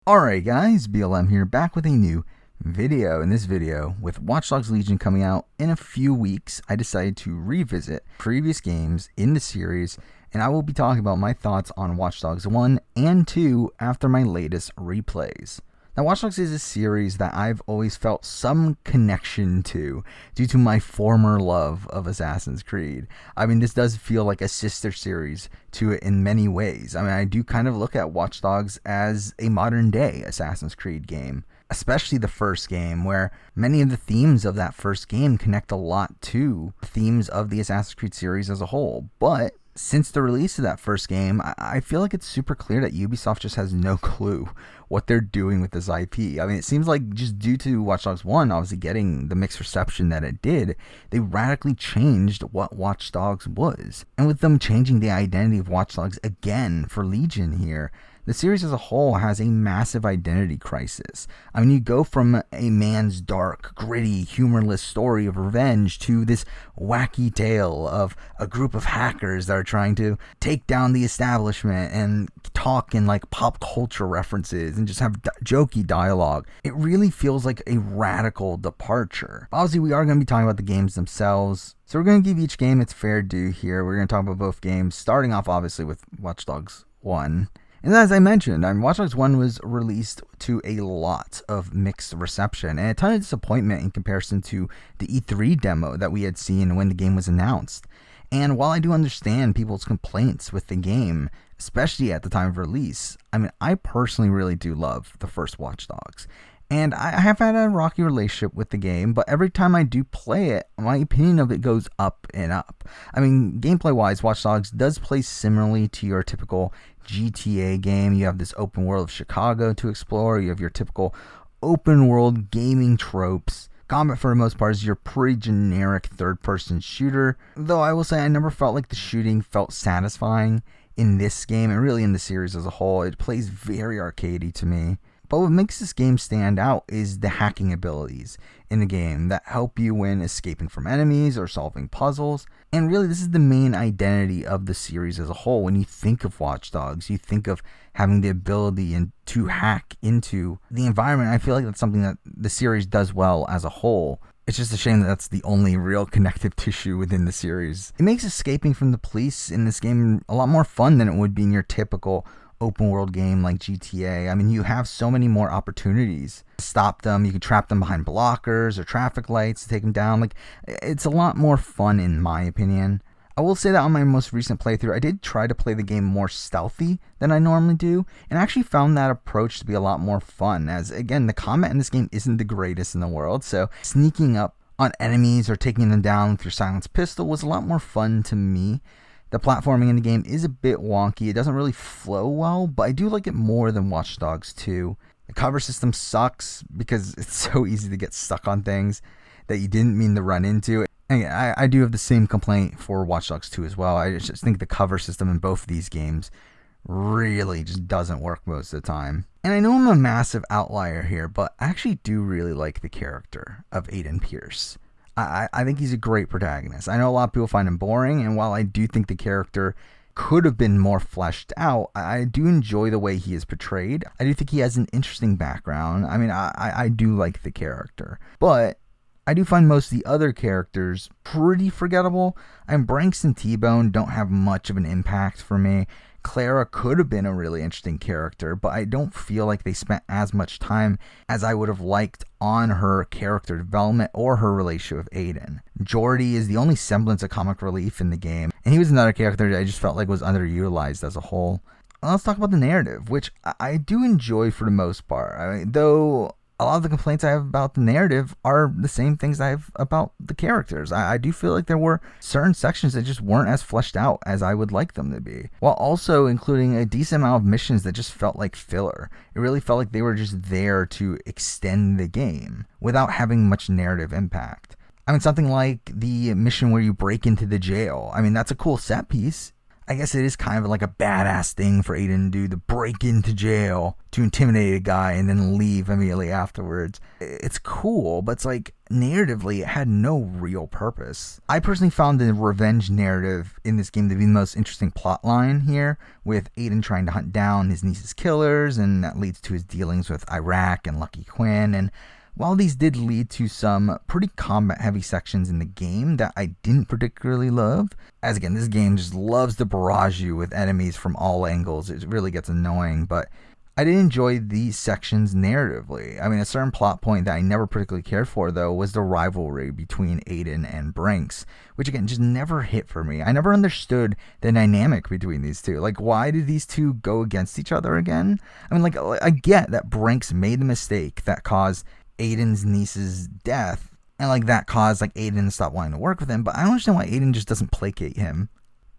Alright guys, BLM here, back with a new video. In this video, with Watch Dogs Legion coming out in a few weeks, I decided to revisit previous games in the series, and I will be talking about my thoughts on Watch Dogs 1 and 2 after my latest replays. Now, Watch Dogs is a series that I've always felt some connection to due to my former love of Assassin's Creed. I mean, this does feel like a sister series to it in many ways. I mean, I do kind of look at Watch Dogs as a modern day Assassin's Creed game, especially the first game, where many of the themes of that first game connect a lot to themes of the Assassin's Creed series as a whole. But since the release of that first game, I feel like it's super clear that Ubisoft just has no clue what they're doing with this IP. I mean, it seems like just due to Watch Dogs 1 obviously getting the mixed reception that it did, they radically changed what Watch Dogs was. And with them changing the identity of Watch Dogs again for Legion here, the series as a whole has a massive identity crisis. I mean, you go from a man's dark, gritty, humorless story of revenge to this wacky tale of a group of hackers that are trying to take down the establishment and talk in like pop culture references and just have jokey dialogue. It really feels like a radical departure. Obviously, we are going to be talking about the games themselves, so we're going to give each game its fair due here. We're going to talk about both games, starting off obviously with Watch Dogs 1. And as I mentioned, Watch Dogs 1 was released to a lot of mixed reception and a ton of disappointment in comparison to the E3 demo that we had seen when the game was announced. And while I do understand people's complaints with the game, especially at the time of release, I mean, I personally really do love the first Watch Dogs. And I have had a rocky relationship with the game, but every time I do play it, my opinion of it goes up and up. I mean, gameplay-wise, Watch Dogs does play similarly to your typical GTA game. You have this open world of Chicago to explore. You have your typical open world gaming tropes. Combat, for the most part, is your pretty generic third-person shooter. Though I will say I never felt like the shooting felt satisfying in this game, and really in the series as a whole. It plays very arcadey to me. But what makes this game stand out is the hacking abilities in the game that help you when escaping from enemies or solving puzzles. And really, this is the main identity of the series as a whole. When you think of Watch Dogs, you think of having the ability to hack into the environment. I feel like that's something that the series does well as a whole. It's just a shame that that's the only real connective tissue within the series. It makes escaping from the police in this game a lot more fun than it would be in your typical open world game like GTA. I mean, you have so many more opportunities to stop them. You can trap them behind blockers or traffic lights to take them down. Like, it's a lot more fun in my opinion. I will say that on my most recent playthrough, I did try to play the game more stealthy than I normally do, and I actually found that approach to be a lot more fun, as again, the combat in this game isn't the greatest in the world, so sneaking up on enemies or taking them down with your silenced pistol was a lot more fun to me. The platforming in the game is a bit wonky. It doesn't really flow well, but I do like it more than Watch Dogs 2. The cover system sucks because it's so easy to get stuck on things that you didn't mean to run into. And I do have the same complaint for Watch Dogs 2 as well. I just think the cover system in both of these games really just doesn't work most of the time. And I know I'm a massive outlier here, but I actually do really like the character of Aiden Pierce. I think he's a great protagonist. I know a lot of people find him boring, and while I do think the character could have been more fleshed out, I do enjoy the way he is portrayed. I do think he has an interesting background. I mean, I do like the character. But I do find most of the other characters pretty forgettable. And Branks and T-Bone don't have much of an impact for me. Clara could have been a really interesting character, but I don't feel like they spent as much time as I would have liked on her character development or her relationship with Aiden. Jordy is the only semblance of comic relief in the game, and he was another character that I just felt like was underutilized as a whole. Let's talk about the narrative, which I do enjoy for the most part. I mean, though a lot of the complaints I have about the narrative are the same things I have about the characters. I do feel like there were certain sections that just weren't as fleshed out as I would like them to be, while also including a decent amount of missions that just felt like filler. It really felt like they were just there to extend the game without having much narrative impact. I mean, something like the mission where you break into the jail. I mean, that's a cool set piece. I guess it is kind of like a badass thing for Aiden to do, to break into jail to intimidate a guy and then leave immediately afterwards. It's cool, but it's like narratively it had no real purpose. I personally found the revenge narrative in this game to be the most interesting plot line here, with Aiden trying to hunt down his niece's killers, and that leads to his dealings with Iraq and Lucky Quinn. And while these did lead to some pretty combat-heavy sections in the game that I didn't particularly love, as again, this game just loves to barrage you with enemies from all angles. It really gets annoying, but I did enjoy these sections narratively. I mean, a certain plot point that I never particularly cared for, though, was the rivalry between Aiden and Brinks, which, again, just never hit for me. I never understood the dynamic between these two. Like, why did these two go against each other again? I mean, like, I get that Brinks made the mistake that caused Aiden's niece's death, and like that caused like Aiden to stop wanting to work with him, but I don't understand why Aiden just doesn't placate him.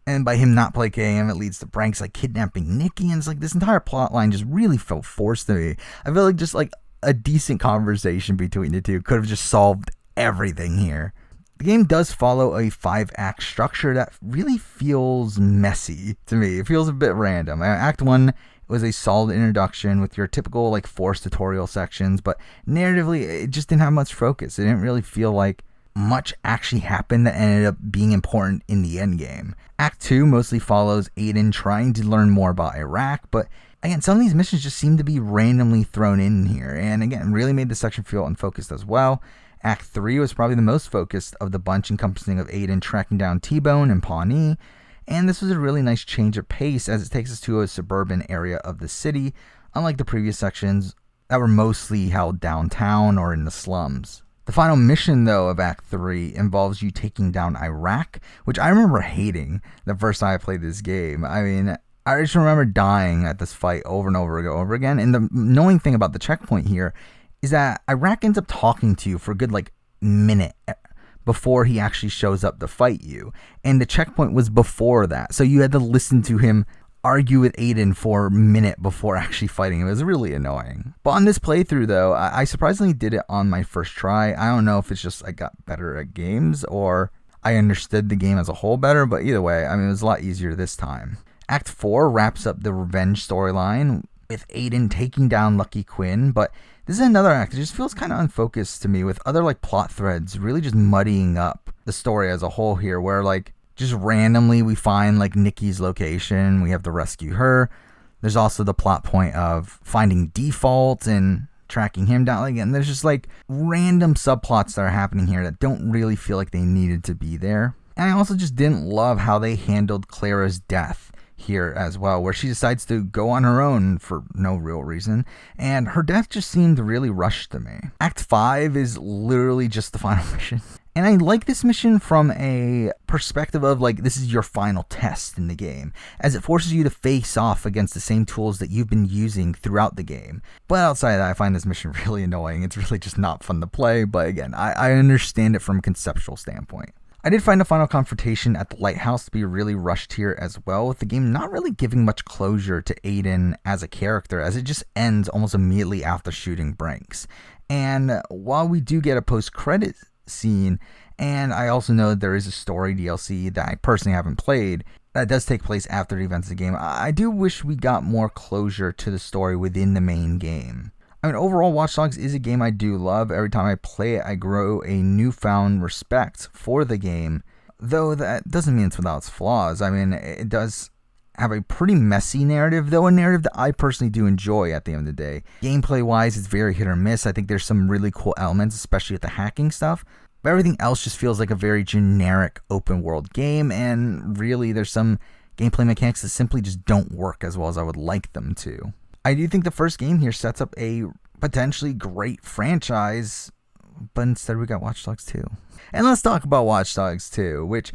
And by him not placating him, it leads to Brinks like kidnapping Nikki, and it's like this entire plot line just really felt forced to me. I feel like just like a decent conversation between the two could have just solved everything here. The game does follow a 5-act structure that really feels messy to me. It feels a bit random. Act 1 was a solid introduction with your typical like forced tutorial sections, but narratively it just didn't have much focus. It didn't really feel like much actually happened that ended up being important in the end game. Act 2 mostly follows Aiden trying to learn more about Iraq, but again, some of these missions just seem to be randomly thrown in here, and again, really made the section feel unfocused as well. Act 3 was probably the most focused of the bunch, encompassing of Aiden tracking down T-Bone and Pawnee. And this was a really nice change of pace as it takes us to a suburban area of the city, unlike the previous sections that were mostly held downtown or in the slums. The final mission, though, of Act 3 involves you taking down Iraq, which I remember hating the first time I played this game. I mean, I just remember dying at this fight over and over again. And the annoying thing about the checkpoint here is that Iraq ends up talking to you for a good, like, minute before he actually shows up to fight you. And the checkpoint was before that. So you had to listen to him argue with Aiden for a minute before actually fighting him. It was really annoying. But on this playthrough, though, I surprisingly did it on my first try. I don't know if it's just I got better at games or I understood the game as a whole better, but either way, I mean, it was a lot easier this time. Act 4 wraps up the revenge storyline with Aiden taking down Lucky Quinn, but this is another act that just feels kind of unfocused to me, with other like plot threads really just muddying up the story as a whole here, where like just randomly we find like Nikki's location, we have to rescue her. There's also the plot point of finding Default and tracking him down. Again, there's just like random subplots that are happening here that don't really feel like they needed to be there. And I also just didn't love how they handled Clara's death here as well, where she decides to go on her own for no real reason, and her death just seemed really rushed to me. Act 5 is literally just the final mission, and I like this mission from a perspective of like this is your final test in the game, as it forces you to face off against the same tools that you've been using throughout the game. But outside of that, I find this mission really annoying. It's really just not fun to play, but again, I understand it from a conceptual standpoint. I did find the final confrontation at the lighthouse to be really rushed here as well, with the game not really giving much closure to Aiden as a character, as it just ends almost immediately after shooting Brinks. And while we do get a post-credit scene, and I also know that there is a story DLC that I personally haven't played that does take place after the events of the game, I do wish we got more closure to the story within the main game. I mean, overall, Watch Dogs is a game I do love. Every time I play it, I grow a newfound respect for the game, though that doesn't mean it's without its flaws. I mean, it does have a pretty messy narrative, though a narrative that I personally do enjoy at the end of the day. Gameplay-wise, it's very hit or miss. I think there's some really cool elements, especially with the hacking stuff, but everything else just feels like a very generic open-world game, and really, there's some gameplay mechanics that simply just don't work as well as I would like them to. I do think the first game here sets up a potentially great franchise, but instead we got Watch Dogs 2. And let's talk about Watch Dogs 2, which,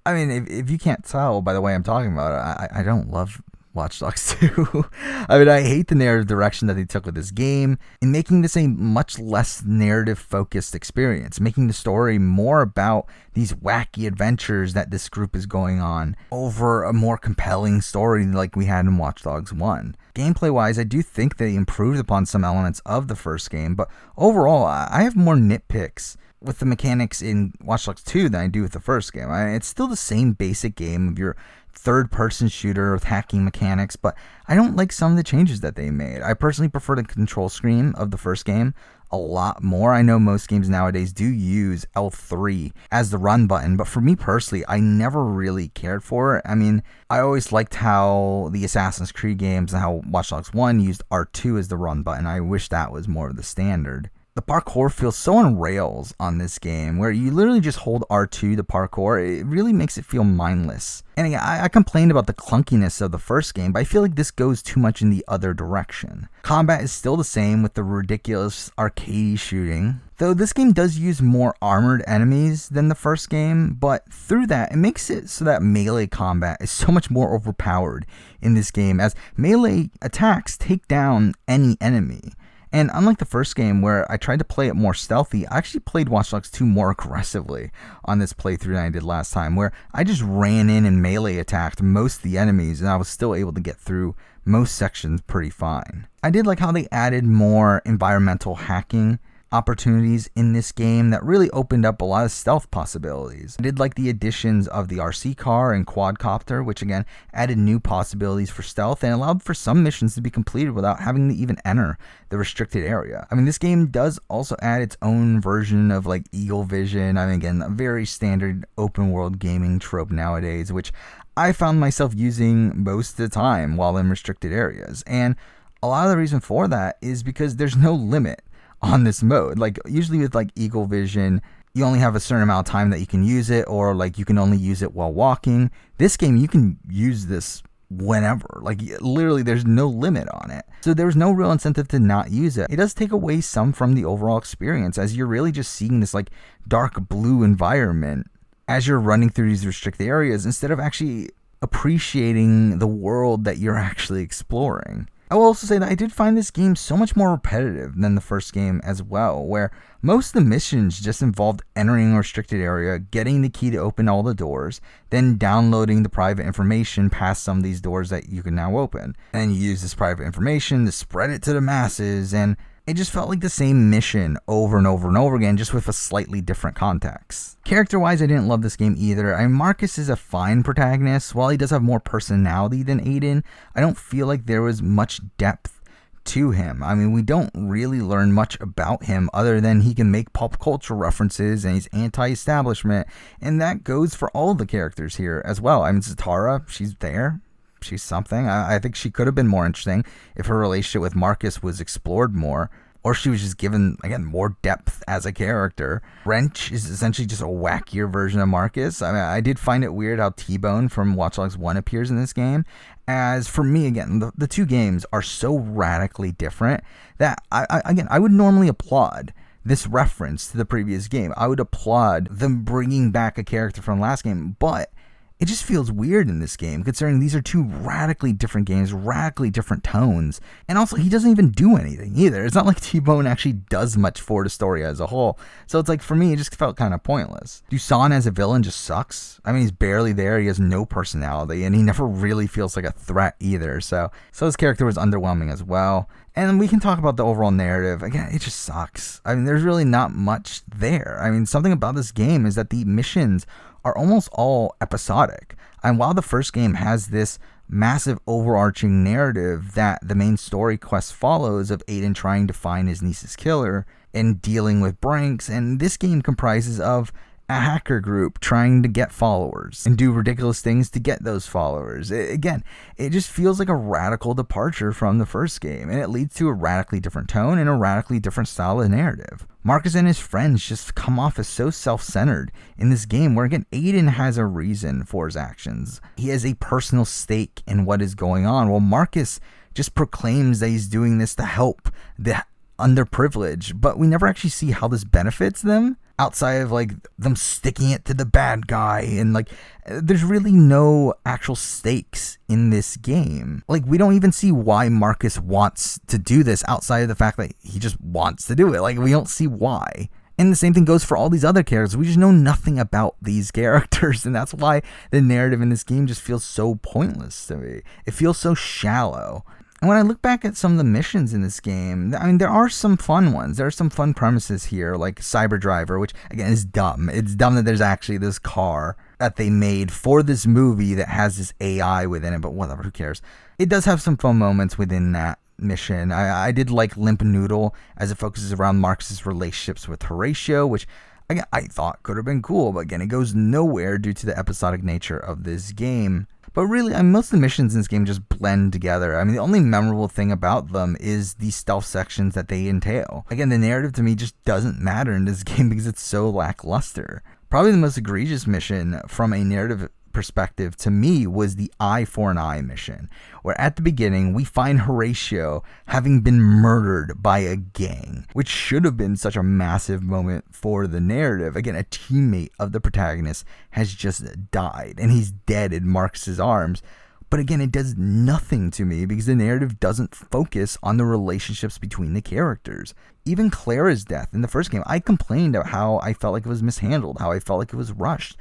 I mean, if you can't tell by the way I'm talking about it, I don't love Watch Dogs 2. I mean, I hate the narrative direction that they took with this game in making this a much less narrative-focused experience, making the story more about these wacky adventures that this group is going on over a more compelling story like we had in Watch Dogs 1. Gameplay-wise, I do think they improved upon some elements of the first game, but overall, I have more nitpicks with the mechanics in Watch Dogs 2 than I do with the first game. It's still the same basic game of your third-person shooter with hacking mechanics, but I don't like some of the changes that they made. I personally prefer the control screen of the first game a lot more. I know most games nowadays do use L3 as the run button, but for me personally, I never really cared for it. I mean, I always liked how the Assassin's Creed games and how Watch Dogs 1 used R2 as the run button. I wish that was more of the standard. The parkour feels so on rails on this game, where you literally just hold R2 to parkour. It really makes it feel mindless. And again, I complained about the clunkiness of the first game, but I feel like this goes too much in the other direction. Combat is still the same with the ridiculous arcade shooting, though this game does use more armored enemies than the first game, but through that, it makes it so that melee combat is so much more overpowered in this game, as melee attacks take down any enemy. And unlike the first game, where I tried to play it more stealthy, I actually played Watch Dogs 2 more aggressively on this playthrough than I did last time, where I just ran in and melee attacked most of the enemies, and I was still able to get through most sections pretty fine. I did like how they added more environmental hacking opportunities in this game that really opened up a lot of stealth possibilities. I did like the additions of the RC car and quadcopter, which again added new possibilities for stealth and allowed for some missions to be completed without having to even enter the restricted area. I mean, this game does also add its own version of like eagle vision. I mean, again, a very standard open world gaming trope nowadays, which I found myself using most of the time while in restricted areas. And a lot of the reason for that is because there's no limit on this mode. Like usually with like eagle vision, you only have a certain amount of time that you can use it, or like you can only use it while walking. This game, you can use this whenever. Like literally there's no limit on it. So there's no real incentive to not use it. It does take away some from the overall experience, as you're really just seeing this like dark blue environment as you're running through these restricted areas, instead of actually appreciating the world that you're actually exploring. I will also say that I did find this game so much more repetitive than the first game as well, where most of the missions just involved entering a restricted area, getting the key to open all the doors, then downloading the private information past some of these doors that you can now open. And you use this private information to spread it to the masses, and it just felt like the same mission over and over and over again, just with a slightly different context. Character-wise, I didn't love this game either. I mean, Marcus is a fine protagonist. While he does have more personality than Aiden, I don't feel like there was much depth to him. I mean, we don't really learn much about him other than he can make pop culture references and he's anti-establishment, and that goes for all the characters here as well. I mean, Zatara, she's there. She's something. I think she could have been more interesting if her relationship with Marcus was explored more, or she was just given, again, more depth as a character. Wrench is essentially just a wackier version of Marcus. I mean, I did find it weird how T-Bone from Watch Dogs 1 appears in this game, as for me, again, the two games are so radically different that, I would normally applaud this reference to the previous game. I would applaud them bringing back a character from the last game, but it just feels weird in this game, considering these are two radically different games, radically different tones. And also, he doesn't even do anything either. It's not like T-Bone actually does much for the story as a whole. So it's like, for me, it just felt kind of pointless. Dusan as a villain just sucks. I mean, he's barely there. He has no personality, and he never really feels like a threat either. So his character was underwhelming as well. And we can talk about the overall narrative. Again, it just sucks. I mean, there's really not much there. I mean, something about this game is that the missions are almost all episodic. And while the first game has this massive overarching narrative that the main story quest follows of Aiden trying to find his niece's killer and dealing with Branks, and this game comprises of a hacker group trying to get followers and do ridiculous things to get those followers. Again, it just feels like a radical departure from the first game, and it leads to a radically different tone and a radically different style of narrative. Marcus and his friends just come off as so self-centered in this game, where again, Aiden has a reason for his actions. He has a personal stake in what is going on, while Marcus just proclaims that he's doing this to help the underprivileged, but we never actually see how this benefits them outside of like them sticking it to the bad guy, and like there's really no actual stakes in this game. Like, we don't even see why Marcus wants to do this outside of the fact that he just wants to do it. Like, we don't see why. And the same thing goes for all these other characters. We just know nothing about these characters, and that's why the narrative in this game just feels so pointless to me. It feels so shallow. And when I look back at some of the missions in this game, I mean, there are some fun ones. There are some fun premises here, like Cyber Driver, which, again, is dumb. It's dumb that there's actually this car that they made for this movie that has this AI within it, but whatever, who cares? It does have some fun moments within that mission. I did like Limp Noodle, as it focuses around Marcus's relationships with Horatio, which again, I thought could have been cool, but again, it goes nowhere due to the episodic nature of this game. But really, most of the missions in this game just blend together. I mean, the only memorable thing about them is the stealth sections that they entail. Again, the narrative to me just doesn't matter in this game because it's so lackluster. Probably the most egregious mission from a narrative perspective to me was the Eye for an Eye mission, where at the beginning we find Horatio having been murdered by a gang, which should have been such a massive moment for the narrative. Again, a teammate of the protagonist has just died and he's dead in Marcus's arms. But again, it does nothing to me because the narrative doesn't focus on the relationships between the characters. Even Clara's death in the first game, I complained about how I felt like it was mishandled, how I felt like it was rushed.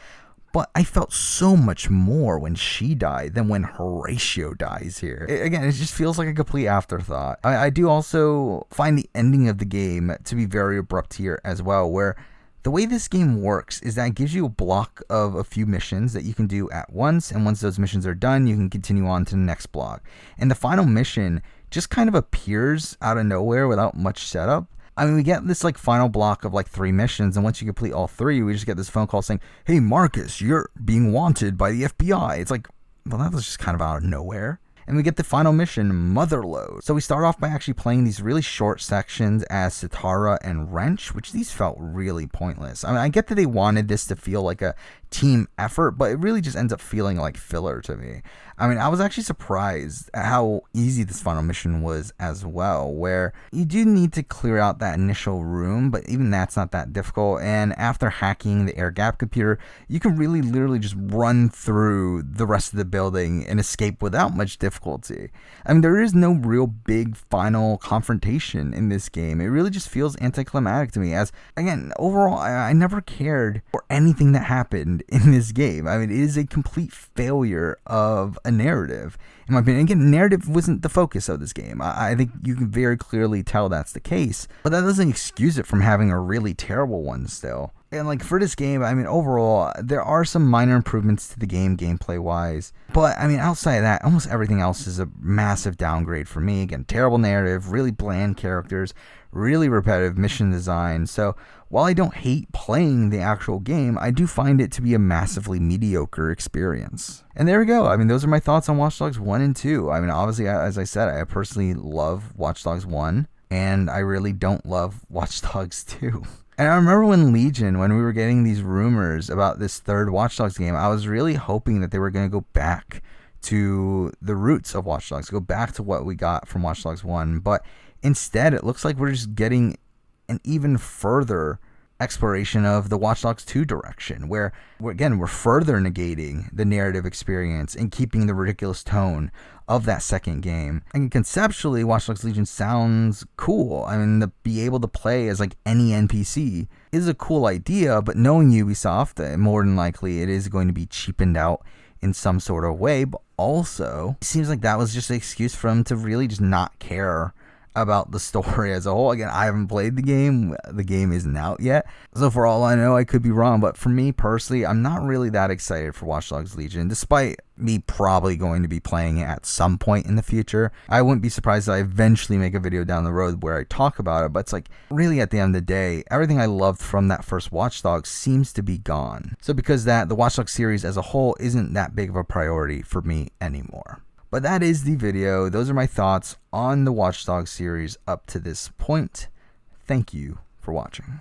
But I felt so much more when she died than when Horatio dies here. Again, it just feels like a complete afterthought. I do also find the ending of the game to be very abrupt here as well, where the way this game works is that it gives you a block of a few missions that you can do at once, and once those missions are done, you can continue on to the next block. And the final mission just kind of appears out of nowhere without much setup. I mean, we get this like final block of like 3 missions, and once you complete all 3, we just get this phone call saying, "Hey Marcus, you're being wanted by the FBI." It's like, well, that was just kind of out of nowhere. And we get the final mission, Mother Lode. So we start off by actually playing these really short sections as Sitara and Wrench, which these felt really pointless. I mean, I get that they wanted this to feel like a team effort, but it really just ends up feeling like filler to me. I mean, I was actually surprised at how easy this final mission was as well, where you do need to clear out that initial room, but even that's not that difficult. And after hacking the air gap computer, you can really literally just run through the rest of the building and escape without much difficulty. I mean, there is no real big final confrontation in this game. It really just feels anticlimactic to me, as, again, overall, I never cared for anything that happened in this game. I mean, it is a complete failure of a narrative, in my opinion. Again, narrative wasn't the focus of this game. I think you can very clearly tell that's the case, but that doesn't excuse it from having a really terrible one still. And like for this game, I mean, overall, there are some minor improvements to the game gameplay wise, but I mean, outside of that, almost everything else is a massive downgrade for me. Again, terrible narrative, really bland characters, really repetitive mission design. So while I don't hate playing the actual game, I do find it to be a massively mediocre experience. And there we go. I mean, those are my thoughts on Watch Dogs 1 and 2. I mean, obviously, as I said, I personally love Watch Dogs 1, and I really don't love Watch Dogs 2. And I remember when Legion, when we were getting these rumors about this third Watch Dogs game, I was really hoping that they were going to go back to the roots of Watch Dogs, go back to what we got from Watch Dogs 1. But instead, it looks like we're just getting an even further exploration of the Watch Dogs 2 direction, where we're further negating the narrative experience and keeping the ridiculous tone of that second game. And conceptually, Watch Dogs Legion sounds cool. I mean, to be able to play as like any NPC is a cool idea, but knowing Ubisoft, more than likely it is going to be cheapened out in some sort of way. But also, it seems like that was just an excuse for them to really just not care about the story as a whole. Again, I haven't played the game. The game isn't out yet. So for all I know, I could be wrong. But for me personally, I'm not really that excited for Watch Dogs Legion, despite me probably going to be playing it at some point in the future. I wouldn't be surprised if I eventually make a video down the road where I talk about it. But it's like, really at the end of the day, everything I loved from that first Watch Dogs seems to be gone. So because that, the Watch Dogs series as a whole isn't that big of a priority for me anymore. But that is the video. Those are my thoughts on the Watch Dogs series up to this point. Thank you for watching.